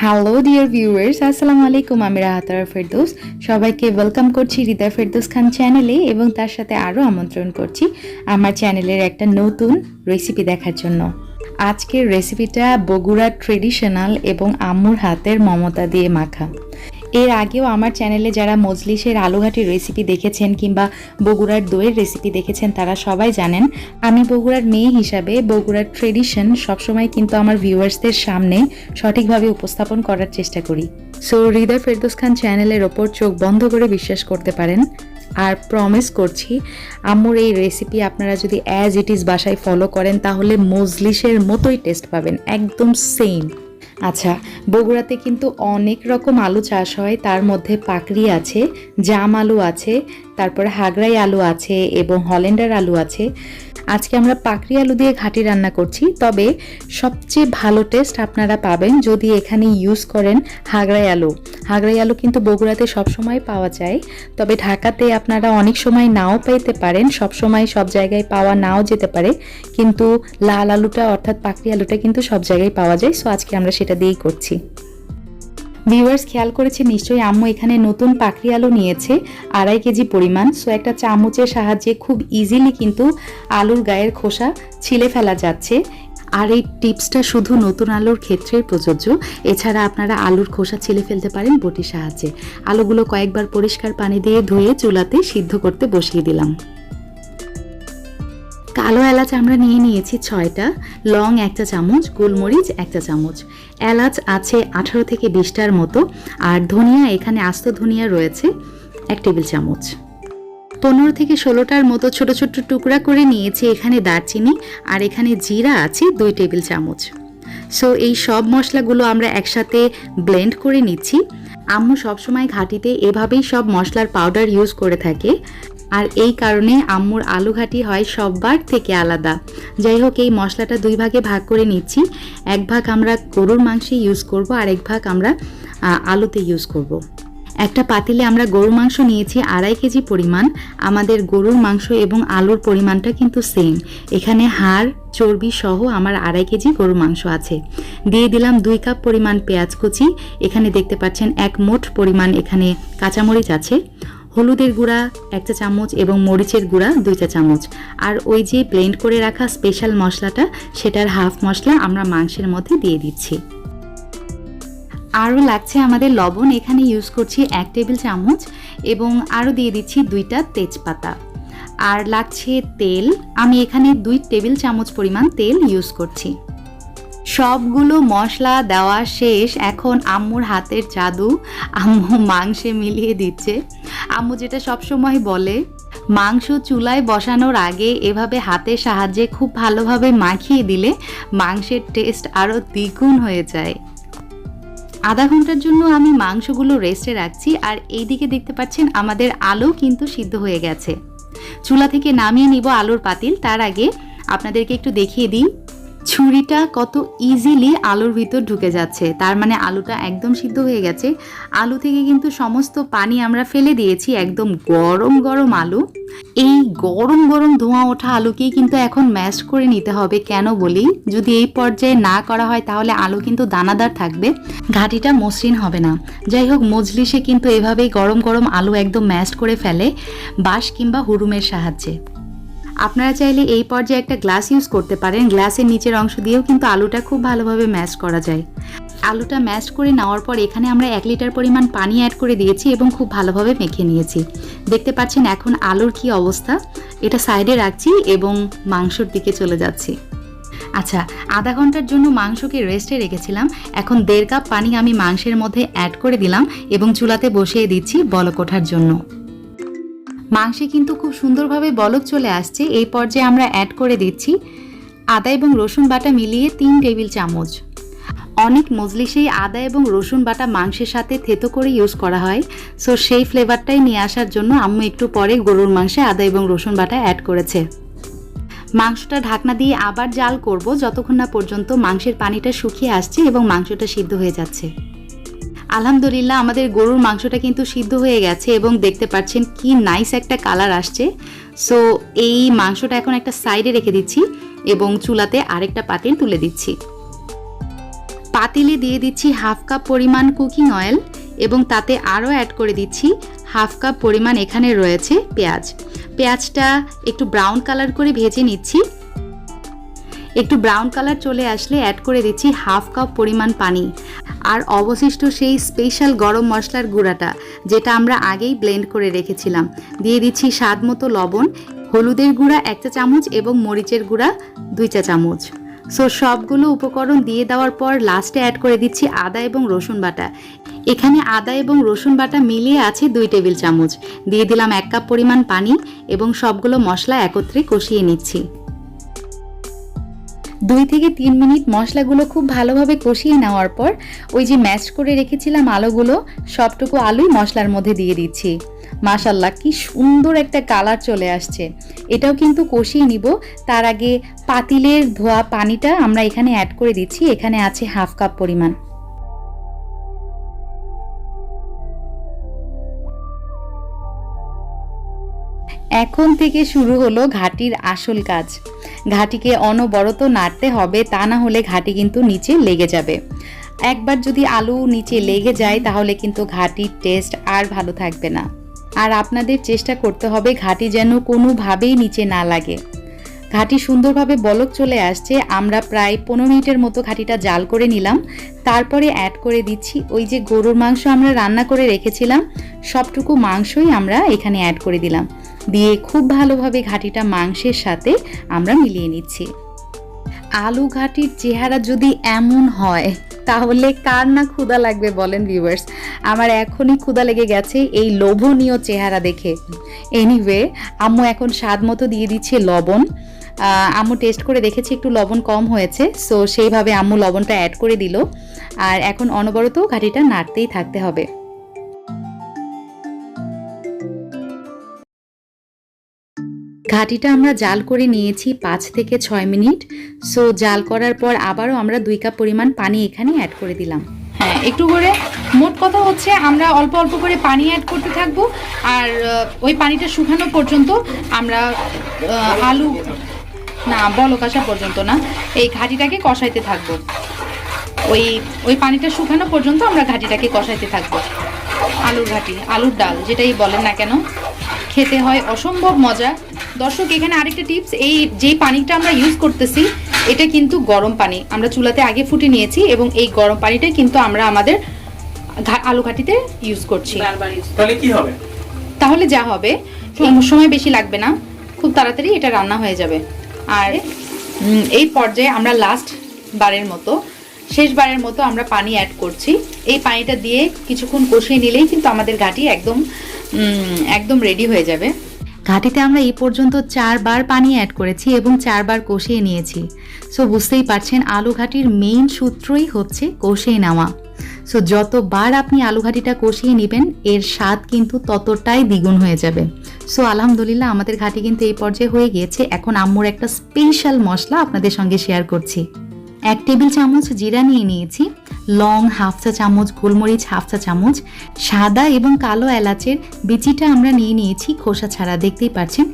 Hello dear viewers, আসসালামু আলাইকুম। আমি রাহাতারা ফেরদৌস। সবাইকে ওয়েলকাম করছি হৃদয় ফেরদৌস খান চ্যানেলে এবং তার সাথে আরও আমন্ত্রণ করছি আমার চ্যানেলের একটা নতুন রেসিপি দেখার জন্য। আজকের রেসিপিটা বগুড়ার ট্রেডিশনাল এবং আম্মুর হাতের মমতা দিয়ে মাখা। এর আগেও আমার চ্যানেলে যারা মজলিসের আলু ঘাটি রেসিপি দেখেছেন কিংবা বগুড়ার দইয়ের রেসিপি দেখেছেন তারা সবাই জানেন আমি বগুড়ার মেয়ে হিসাবে বগুড়ার ট্রেডিশন সবসময় কিন্তু আমার ভিউয়ার্সদের সামনে সঠিকভাবে উপস্থাপন করার চেষ্টা করি। সো হৃদয় ফেরদৌস খান চ্যানেলের ওপর চোখ বন্ধ করে বিশ্বাস করতে পারেন। আর প্রমিস করছি আম্মুর এই রেসিপি আপনারা যদি অ্যাজ ইট ইজ বাসায় ফলো করেন তাহলে মজলিসের মতোই টেস্ট পাবেন, একদম সেম। আচ্ছা, বগুড়াতে কিন্তু অনেক রকম আলু চাষ হয়, তার মধ্যে পাকড়ি আছে, জাম আলু আছে, তারপরে হাগরাই আলু আছে এবং হল্যান্ডার আলু আছে। আজকে আমরা পাকড়ি আলু দিয়ে ঘাটি রান্না করছি, তবে সবচেয়ে ভালো টেস্ট আপনারা পাবেন যদি এখানে ইউজ করেন হাগরাই আলু। হাগরাই আলু কিন্তু বগুড়াতে সবসময় পাওয়া যায়, তবে ঢাকাতে আপনারা অনেক সময় নাও পেতে পারেন, সবসময় সব জায়গায় পাওয়া নাও যেতে পারে, কিন্তু লাল আলুটা অর্থাৎ পাকড়ি আলুটা কিন্তু সব জায়গায় পাওয়া যায়। সো আজকে আমরা সেটা দিয়েই করছি। ভিউয়ার্স খেয়াল করেছে নিশ্চয়ই আম্মু এখানে নতুন পাকড়ি আলু নিয়েছে 2.5 কেজি পরিমাণ। সো একটা চামচের সাহায্যে খুব ইজিলি কিন্তু আলুর গায়ের খোসা ছিলে ফেলা যাচ্ছে। আর এই টিপসটা শুধু নতুন আলুর ক্ষেত্রেই প্রযোজ্য, এছাড়া আপনারা আলুর খোসা ছিলে ফেলতে পারেন বটির সাহায্যে। আলুগুলো কয়েকবার পরিষ্কার পানি দিয়ে ধুয়ে চুলাতে সিদ্ধ করতে বসিয়ে দিলাম। কালো এলাচ আমরা নিয়েছি 6টা, লং 1 চা চামচ, গোলমরিচ 1 চা চামচ, এলাচ আছে 18 থেকে 20টার মতো, আর ধনিয়া এখানে আস্ত ধনিয়া রয়েছে 1 টেবিল চামচ। 15 থেকে 16টার মতো ছোট ছোট টুকরা করে নিয়েছি এখানে দারচিনি, আর এখানে জিরা আছে 2 টেবিল চামচ। সো এই সব মশলাগুলো আমরা একসাথে ব্লেন্ড করে নিচ্ছি। আম্মু সবসময় ঘাটিতে এভাবেই সব মশলার পাউডার ইউজ করে থাকে, আর এই কারণে আম্মুর আলু ঘাটি হয় সববার থেকে আলাদা। যাই হোক, এই মশলাটা 2 ভাগে ভাগ করে নিচ্ছি। 1 ভাগ আমরা গরুর মাংসে ইউজ করব, আর 1 ভাগ আমরা আলুতে ইউজ করব। একটা পাতিলে আমরা গরুর মাংস নিয়েছি 2.5 কেজি পরিমাণ। আমাদের গরুর মাংস এবং আলুর পরিমাণটা কিন্তু সেম। এখানে হাড় চর্বি সহ আমার 2.5 কেজি গরুর মাংস আছে। দিয়ে দিলাম 2 কাপ পরিমাণ পেঁয়াজ কুচি। এখানে দেখতে পাচ্ছেন 1 মুঠ পরিমাণ এখানে কাঁচামরিচ আছে। হলুদের গুঁড়া 1 চা চামচ এবং মরিচের গুঁড়া 2 চা চামচ। আর ওই যে ব্লেন্ড করে রাখা স্পেশাল মশলাটা, সেটার হাফ মশলা আমরা মাংসের মধ্যে দিয়ে দিচ্ছি। আরও লাগছে আমাদের লবণ, এখানে ইউজ করছি 1 টেবিল চামচ, এবং আরও দিয়ে দিচ্ছি 2টা তেজপাতা। আর লাগছে তেল, আমি এখানে 2 টেবিল চামচ পরিমাণ তেল ইউজ করছি। সবগুলো মশলা দেওয়া শেষ। এখন আম্মুর হাতের জাদু, আম্মু মাংসে মিলিয়ে দিচ্ছে। আম্মু যেটা সবসময় বলে, মাংস চুলায় বসানোর আগে এভাবে হাতের সাহায্যে খুব ভালোভাবে মাখিয়ে দিলে মাংসের টেস্ট আরও দ্বিগুণ হয়ে যায়। আধা ঘন্টার জন্য আমি মাংসগুলো রেস্টে রাখছি। আর এইদিকে দেখতে পাচ্ছেন আমাদের আলু কিন্তু সিদ্ধ হয়ে গেছে। চুলা থেকে নামিয়ে নিব আলুর পাতিল। তার আগে আপনাদেরকে একটু দেখিয়ে দিই ছুরিটা কত ইজিলি আলুর ভিতর ঢুকে যাচ্ছে, তার মানে আলুটা একদম সিদ্ধ হয়ে গেছে। আলু থেকে কিন্তু সমস্ত পানি আমরা ফেলে দিয়েছি। একদম গরম গরম আলু। এই গরম গরম ধোঁয়া ওঠা আলুকেই কিন্তু এখন ম্যাশ করে নিতে হবে। কেন বলি, যদি এই পর্যায়ে না করা হয় তাহলে আলু কিন্তু দানাদার থাকবে, ঘাটিটা মসৃণ হবে না। যাই হোক, মজলিসে কিন্তু এভাবেই গরম গরম আলু একদম ম্যাশ করে ফেলে বাঁশ কিংবা হুরুমের সাহায্যে। আপনারা চাইলে এই পর্যায়ে একটা গ্লাস ইউজ করতে পারেন। গ্লাসের নিচের অংশ দিয়েও কিন্তু আলুটা খুব ভালোভাবে ম্যাশ করা যায়। আলুটা ম্যাশ করে নেওয়ার পর এখানে আমরা 1 লিটার পরিমাণ পানি অ্যাড করে দিয়েছি এবং খুব ভালোভাবে মেখে নিয়েছি। দেখতে পাচ্ছেন এখন আলুর কি অবস্থা। এটা সাইডে রাখছি এবং মাংসর দিকে চলে যাচ্ছি। আচ্ছা, আধা ঘন্টার জন্য মাংসকে রেস্টে রেখেছিলাম। এখন 1.5 কাপ পানি আমি মাংসের মধ্যে অ্যাড করে দিলাম এবং চুলাতে বসিয়ে দিচ্ছি বলক ওঠার জন্য। মাংসে কিন্তু খুব সুন্দরভাবে বলক চলে আসছে। এই পর্যায়ে আমরা অ্যাড করে দিচ্ছি আদা এবং রসুন বাটা মিলিয়ে 3 টেবিল চামচ। অনেক মজলিসেই আদা এবং রসুন বাটা মাংসের সাথে থেতো করে ইউজ করা হয়। সো সেই ফ্লেভারটাই নিয়ে আসার জন্য আম্মু একটু পরে গরুর মাংসে আদা এবং রসুন বাটা অ্যাড করেছে। মাংসটা ঢাকনা দিয়ে আবার জাল করব যতক্ষণ না পর্যন্ত মাংসের পানিটা শুকিয়ে আসছে এবং মাংসটা সিদ্ধ হয়ে যাচ্ছে। আলহামদুলিল্লাহ আমাদের গরুর মাংসটা কিন্তু সিদ্ধ হয়ে গেছে এবং দেখতে পাচ্ছেন কি নাইস একটা কালার আসছে। সো এই মাংসটা এখন একটা সাইডে রেখে দিচ্ছি এবং চুলাতে আরেকটা পাতিল তুলে দিচ্ছি। পাতিলে দিয়ে দিচ্ছি হাফ কাপ পরিমাণ কুকিং অয়েল এবং তাতে আরও অ্যাড করে দিচ্ছি হাফ কাপ পরিমাণ এখানে রয়েছে পেঁয়াজ। পেঁয়াজটা একটু ব্রাউন কালার করে ভেজে নিচ্ছি। একটু ব্রাউন কালার চলে আসলে অ্যাড করে দিচ্ছি হাফ কাপ পরিমাণ পানি আর অবশিষ্ট সেই স্পেশাল গরম মশলার গুঁড়াটা যেটা আমরা আগেই ব্লেন্ড করে রেখেছিলাম দিয়ে দিচ্ছি স্বাদ মতো লবণ, হলুদের গুঁড়া 1 চা চামচ এবং মরিচের গুঁড়া 2 চা চামচ। সো সবগুলো উপকরণ দিয়ে দেওয়ার পর লাস্টে অ্যাড করে দিচ্ছি আদা এবং রসুন বাটা। এখানে আদা এবং রসুন বাটা মিলিয়ে আছে 2 টেবিল চামচ। দিয়ে দিলাম 1 কাপ পরিমাণ পানি এবং সবগুলো মশলা একত্রে কষিয়ে নিচ্ছি। 2 থেকে 3 মিনিট মশলাগুলো খুব ভালোভাবে কষিয়ে নেওয়ার পর ওই যে ম্যাশ করে রেখেছিলাম আলুগুলো সবটুকু আলুই মশলার মধ্যে দিয়ে দিচ্ছি। মাশাআল্লাহ কি সুন্দর একটা কালার চলে আসছে। এটাও কিন্তু কষিয়ে নিব। তার আগে পাতিলের ধোয়া পানিটা আমরা এখানে অ্যাড করে দিচ্ছি। এখানে আছে হাফ কাপ পরিমাণ। এখন থেকে শুরু হলো ঘাটির আসল কাজ। ঘাটিকে অনবরত নাড়তে হবে, তা না হলে ঘাটি কিন্তু নিচে লেগে যাবে। একবার যদি আলু নিচে লেগে যায় তাহলে কিন্তু ঘাটির টেস্ট আর ভালো থাকবে না। আর আপনাদের চেষ্টা করতে হবে ঘাটি যেন কোনোভাবেই নিচে না লাগে। ঘাটি সুন্দরভাবে বলক চলে আসছে। আমরা প্রায় 15 মিনিটের মতো ঘাটিটা জাল করে নিলাম। তারপরে অ্যাড করে দিচ্ছি ওই যে গরুর মাংস আমরা রান্না করে রেখেছিলাম সবটুকু মাংসই আমরা এখানে অ্যাড করে দিলাম। দিয়ে খুব ভালোভাবে ঘাটিটা মাংসের সাথে আমরা মিলিয়ে নিচ্ছি। আলু ঘাটির চেহারা যদি এমন হয় তাহলে কার না ক্ষুধা লাগবে বলেন ভিউয়ার্স। আমার এখনই ক্ষুধা লেগে গেছে এই লোভনীয় চেহারা দেখে। এনিওয়ে আম্মু এখন স্বাদ মতো দিয়ে দিচ্ছে লবণ। আম্মু টেস্ট করে দেখেছি একটু লবণ কম হয়েছে, সো সেইভাবে আম্মু লবণটা অ্যাড করে দিল। আর এখন অনবরত ঘাটিটা নাড়তেই থাকতে হবে। ঘাটিটা আমরা জাল করে নিয়েছি 5 থেকে 6 মিনিট। সো জাল করার পর আবারও আমরা 2 কাপ পরিমাণ পানি এখানে অ্যাড করে দিলাম। হ্যাঁ, একটু করে মোট কথা হচ্ছে আমরা অল্প অল্প করে পানি অ্যাড করতে থাকবো আর ওই পানিটা শুকানো পর্যন্ত আমরা আলু না বলক আসা পর্যন্ত না এই ঘাটিটাকে কষাইতে থাকবো। ওই পানিটা শুকানো পর্যন্ত আমরা ঘাটিটাকে কষাইতে থাকবো। আলুর ঘাটি, আলুর ডাল যেটাই বলেন না কেন, খেতে হয় অসম্ভব মজা। দর্শক এখানে আরেকটা টিপস, এই যে পানিটা আমরা ইউজ করতেছি এটা কিন্তু গরম পানি। আমরা চুলাতে আগে ফুটে নিয়েছি এবং এই গরম পানিটাই কিন্তু আমরা আমাদের আলু ঘাটিতে ইউজ করছি। তাহলে কি হবে? তাহলে যা হবে সময় বেশি লাগবে না, খুব তাড়াতাড়ি এটা রান্না হয়ে যাবে। আর এই পর্যায়ে আমরা শেষবারের মতো আমরা পানি অ্যাড করছি। এই পানিটা দিয়ে কিছুক্ষণ কষিয়ে নিলেই কিন্তু আমাদের ঘাটি একদম রেডি হয়ে যাবে। ঘাটিতে আমরা এই পর্যন্ত 4 বার পানি অ্যাড করেছি এবং 4 বার কষিয়ে নিয়েছি। সো বুঝতেই পারছেন আলু ঘাটির মেইন সূত্রই হচ্ছে কষিয়ে নেওয়া। সো যতবার আপনি আলু ঘাটিটা কষিয়ে নেবেন এর স্বাদ কিন্তু ততটাই দ্বিগুণ হয়ে যাবে। সো আলহামদুলিল্লাহ আমাদের ঘাটি কিন্তু এই পর্যায়ে হয়ে গিয়েছে। এখন আম্মুর একটা স্পেশাল মশলা আপনাদের সঙ্গে শেয়ার করছি। 1 টেবিল চামচ জিরা নিয়ে নিয়েছি, লং হাফ চা চামচ, গোলমরিচ হাফ চা চামচ, সাদা এবং কালো এলাচের বিচিটা আমরা নিয়ে নিয়েছি খোসা ছাড়া, দেখতেই পাচ্ছেন।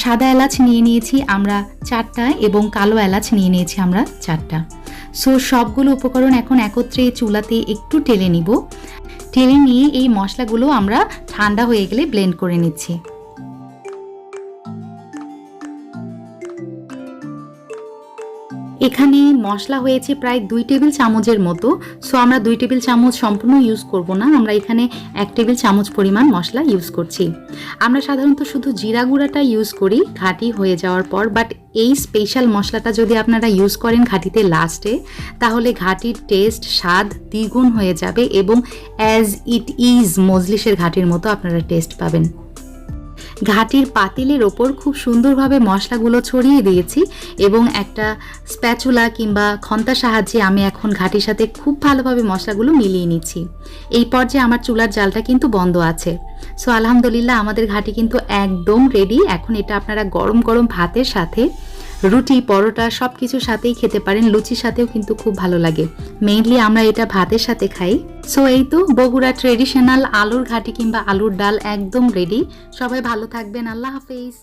সাদা এলাচ নিয়ে নিয়েছি আমরা 4টা এবং কালো এলাচ নিয়ে নিয়েছি আমরা 4টা। সো সবগুলো উপকরণ এখন একত্রে চুলাতে একটু টেলে নিব। টেলে নিয়ে এই মশলাগুলো আমরা ঠান্ডা হয়ে গেলে ব্লেন্ড করে নিচ্ছি। এখানে মশলা হয়েছে প্রায় 2 টেবিল চামচের মতো। সো আমরা 2 টেবিল চামচ সম্পূর্ণ ইউজ করব না, আমরা এখানে 1 টেবিল চামচ পরিমাণ মশলা ইউজ করছি। আমরা সাধারণত শুধু জিরা গুঁড়াটা ইউজ করি ঘাটি হয়ে যাওয়ার পর, বাট এই স্পেশাল মশলাটা যদি আপনারা ইউজ করেন ঘাটিতে লাস্টে তাহলে ঘাটির টেস্ট স্বাদ দ্বিগুণ হয়ে যাবে এবং অ্যাজ ইট ইজ মজলিসের ঘাটির মতো আপনারা টেস্ট পাবেন। ঘাটির পাতিলের ওপর খুব সুন্দরভাবে মশলাগুলো ছড়িয়ে দিয়েছি এবং একটা স্প্যাচুলা কিংবা খন্তার সাহায্যে আমি এখন ঘাটির সাথে খুব ভালোভাবে মশলাগুলো মিলিয়ে নিচ্ছি। এই পর্যায়ে আমার চুলার জালটা কিন্তু বন্ধ আছে। সো আলহামদুলিল্লাহ আমাদের ঘাটি কিন্তু একদম রেডি। এখন এটা আপনারা গরম গরম ভাতের সাথে, রুটি, পরোটা সব কিছুর সাথেই খেতে পারেন, লুচির সাথেও কিন্তু খুব ভালো লাগে। মেইনলি আমরা এটা ভাতের সাথে খাই। সো এই তো বগুড়া ট্রেডিশনাল আলুর ঘাটি কিংবা আলুর ডাল একদম রেডি। সবাই ভালো থাকবেন, আল্লাহ হাফেজ।